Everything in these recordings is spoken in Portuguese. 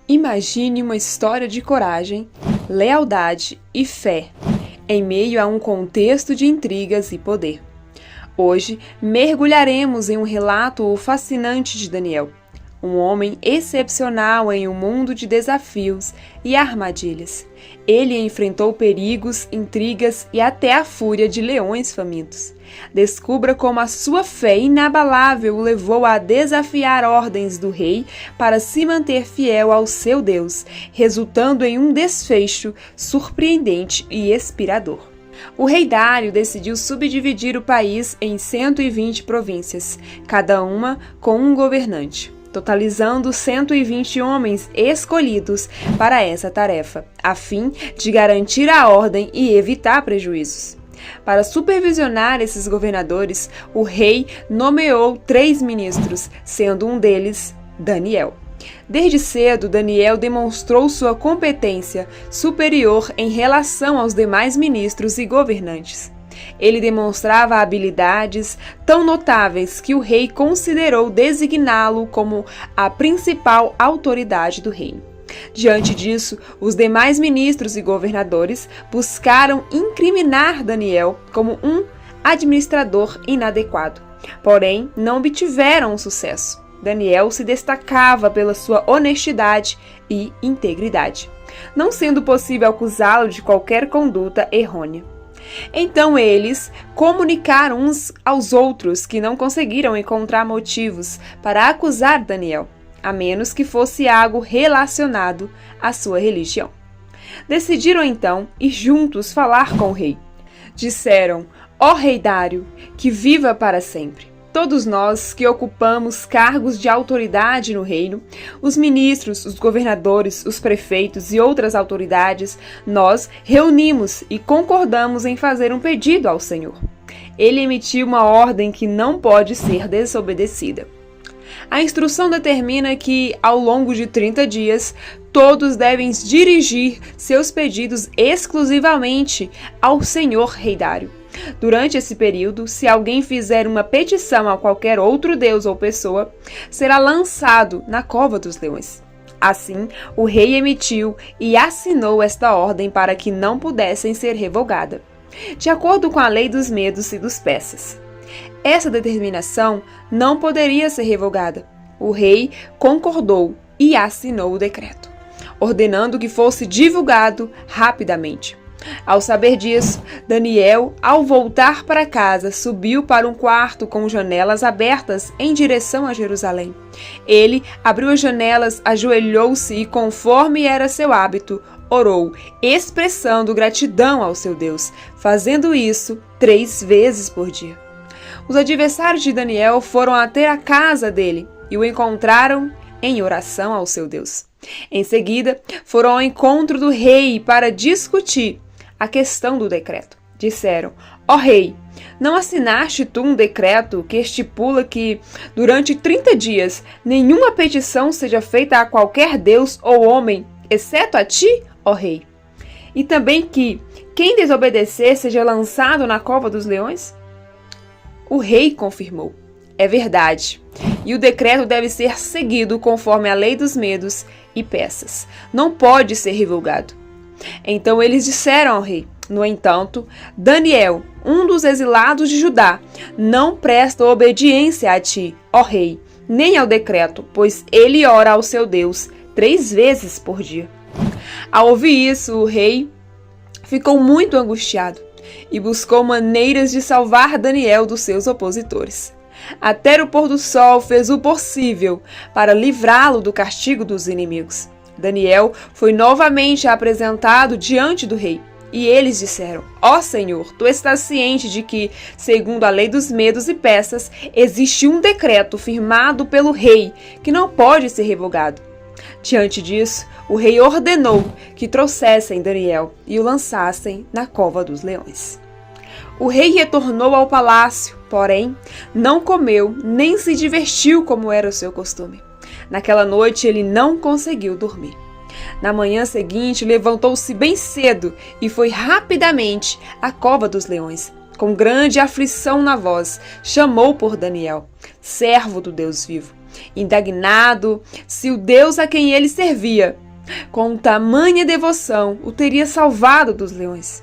Imagine uma história de coragem, lealdade e fé, em meio a um contexto de intrigas e poder. Hoje, mergulharemos em um relato fascinante de Daniel, um homem excepcional em um mundo de desafios e armadilhas. Ele enfrentou perigos, intrigas e até a fúria de leões famintos. Descubra como a sua fé inabalável o levou a desafiar ordens do rei para se manter fiel ao seu Deus, resultando em um desfecho surpreendente e inspirador. O rei Dário decidiu subdividir o país em 120 províncias, cada uma com um governante, totalizando 120 homens escolhidos para essa tarefa, a fim de garantir a ordem e evitar prejuízos. Para supervisionar esses governadores, o rei nomeou 3 ministros, sendo um deles Daniel. Desde cedo, Daniel demonstrou sua competência superior em relação aos demais ministros e governantes. Ele demonstrava habilidades tão notáveis que o rei considerou designá-lo como a principal autoridade do reino. Diante disso, os demais ministros e governadores buscaram incriminar Daniel como um administrador inadequado, porém não obtiveram sucesso. Daniel se destacava pela sua honestidade e integridade, não sendo possível acusá-lo de qualquer conduta errônea. Então eles comunicaram uns aos outros que não conseguiram encontrar motivos para acusar Daniel, a menos que fosse algo relacionado à sua religião. Decidiram então ir juntos falar com o rei. Disseram: ó rei Dário, que viva para sempre. Todos nós que ocupamos cargos de autoridade no reino, os ministros, os governadores, os prefeitos e outras autoridades, nós reunimos e concordamos em fazer um pedido ao Senhor. Ele emitiu uma ordem que não pode ser desobedecida. A instrução determina que, ao longo de 30 dias, todos devem dirigir seus pedidos exclusivamente ao Senhor Rei Dário. Durante esse período, se alguém fizer uma petição a qualquer outro deus ou pessoa, será lançado na cova dos leões. Assim, o rei emitiu e assinou esta ordem para que não pudessem ser revogada, de acordo com a lei dos medos e dos persas. Essa determinação não poderia ser revogada. O rei concordou e assinou o decreto, ordenando que fosse divulgado rapidamente. Ao saber disso, Daniel, ao voltar para casa, subiu para um quarto com janelas abertas em direção a Jerusalém. Ele abriu as janelas, ajoelhou-se e, conforme era seu hábito, orou, expressando gratidão ao seu Deus, fazendo isso 3 vezes por dia. Os adversários de Daniel foram até a casa dele e o encontraram em oração ao seu Deus. Em seguida, foram ao encontro do rei para discutir a questão do decreto. Disseram: ó rei, não assinaste tu um decreto que estipula que, durante 30 dias, nenhuma petição seja feita a qualquer deus ou homem, exceto a ti, ó rei? E também que quem desobedecer seja lançado na cova dos leões? O rei confirmou: é verdade, e o decreto deve ser seguido conforme a lei dos medos e persas. Não pode ser revogado. Então eles disseram ao rei: no entanto, Daniel, um dos exilados de Judá, não presta obediência a ti, ó rei, nem ao decreto, pois ele ora ao seu Deus 3 vezes por dia. Ao ouvir isso, o rei ficou muito angustiado e buscou maneiras de salvar Daniel dos seus opositores. Até o pôr do sol fez o possível para livrá-lo do castigo dos inimigos. Daniel foi novamente apresentado diante do rei, e eles disseram: ó Senhor, tu estás ciente de que, segundo a lei dos medos e persas, existe um decreto firmado pelo rei que não pode ser revogado. Diante disso, o rei ordenou que trouxessem Daniel e o lançassem na cova dos leões. O rei retornou ao palácio, porém, não comeu nem se divertiu como era o seu costume. Naquela noite ele não conseguiu dormir. Na manhã seguinte, levantou-se bem cedo e foi rapidamente à cova dos leões. Com grande aflição na voz, chamou por Daniel, servo do Deus vivo. indignado se o Deus a quem ele servia, com tamanha devoção, o teria salvado dos leões.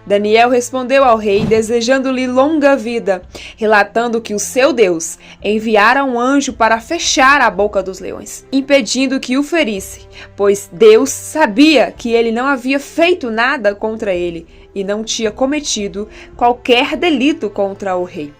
Daniel respondeu ao rei, desejando-lhe longa vida, relatando que o seu Deus enviara um anjo para fechar a boca dos leões, impedindo que o ferisse, pois Deus sabia que ele não havia feito nada contra ele e não tinha cometido qualquer delito contra o rei.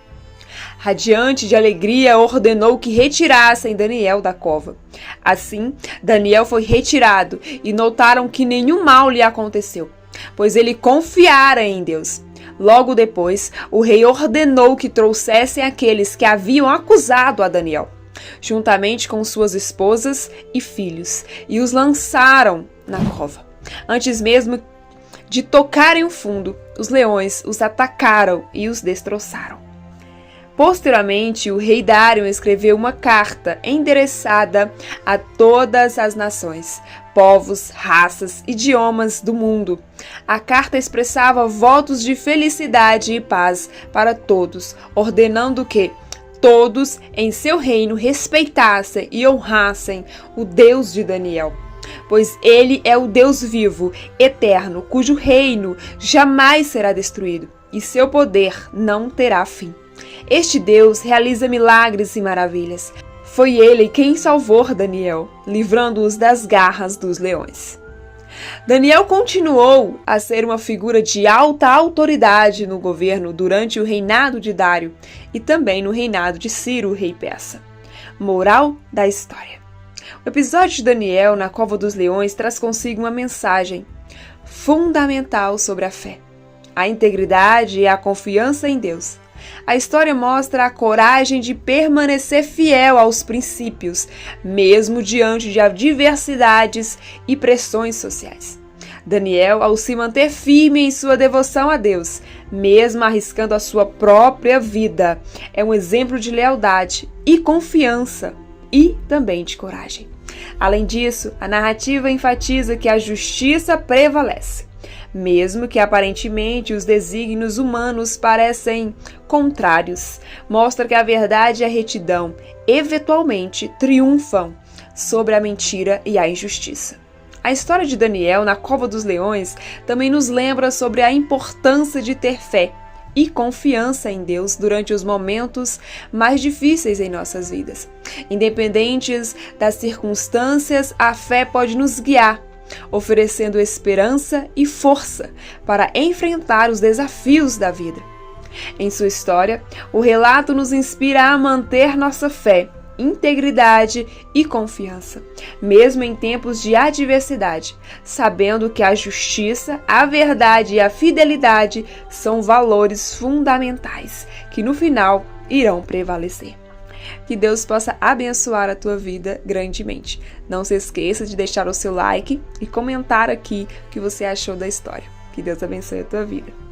Radiante de alegria, ordenou que retirassem Daniel da cova. Assim, Daniel foi retirado e notaram que nenhum mal lhe aconteceu, pois ele confiara em Deus. Logo depois, o rei ordenou que trouxessem aqueles que haviam acusado a Daniel, juntamente com suas esposas e filhos, e os lançaram na cova. Antes mesmo de tocarem o fundo, os leões os atacaram e os destroçaram. Posteriormente, o rei Dário escreveu uma carta endereçada a todas as nações, povos, raças, idiomas do mundo. A carta expressava votos de felicidade e paz para todos, ordenando que todos em seu reino respeitassem e honrassem o Deus de Daniel, pois ele é o Deus vivo, eterno, cujo reino jamais será destruído e seu poder não terá fim. Este Deus realiza milagres e maravilhas. Foi ele quem salvou Daniel, livrando-os das garras dos leões. Daniel continuou a ser uma figura de alta autoridade no governo durante o reinado de Dário e também no reinado de Ciro, rei persa. Moral da história. O episódio de Daniel na Cova dos Leões traz consigo uma mensagem fundamental sobre a fé, a integridade e a confiança em Deus. A história mostra a coragem de permanecer fiel aos princípios, mesmo diante de adversidades e pressões sociais. Daniel, ao se manter firme em sua devoção a Deus, mesmo arriscando a sua própria vida, é um exemplo de lealdade e confiança e também de coragem. Além disso, a narrativa enfatiza que a justiça prevalece, mesmo que aparentemente os desígnios humanos parecem contrários. Mostra que a verdade e a retidão eventualmente triunfam sobre a mentira e a injustiça. A história de Daniel na Cova dos Leões também nos lembra sobre a importância de ter fé e confiança em Deus durante os momentos mais difíceis em nossas vidas. Independentes das circunstâncias, a fé pode nos guiar, oferecendo esperança e força para enfrentar os desafios da vida. Em sua história, o relato nos inspira a manter nossa fé, integridade e confiança, mesmo em tempos de adversidade, sabendo que a justiça, a verdade e a fidelidade são valores fundamentais que no final irão prevalecer. Que Deus possa abençoar a tua vida grandemente. Não se esqueça de deixar o seu like e comentar aqui o que você achou da história. Que Deus abençoe a tua vida.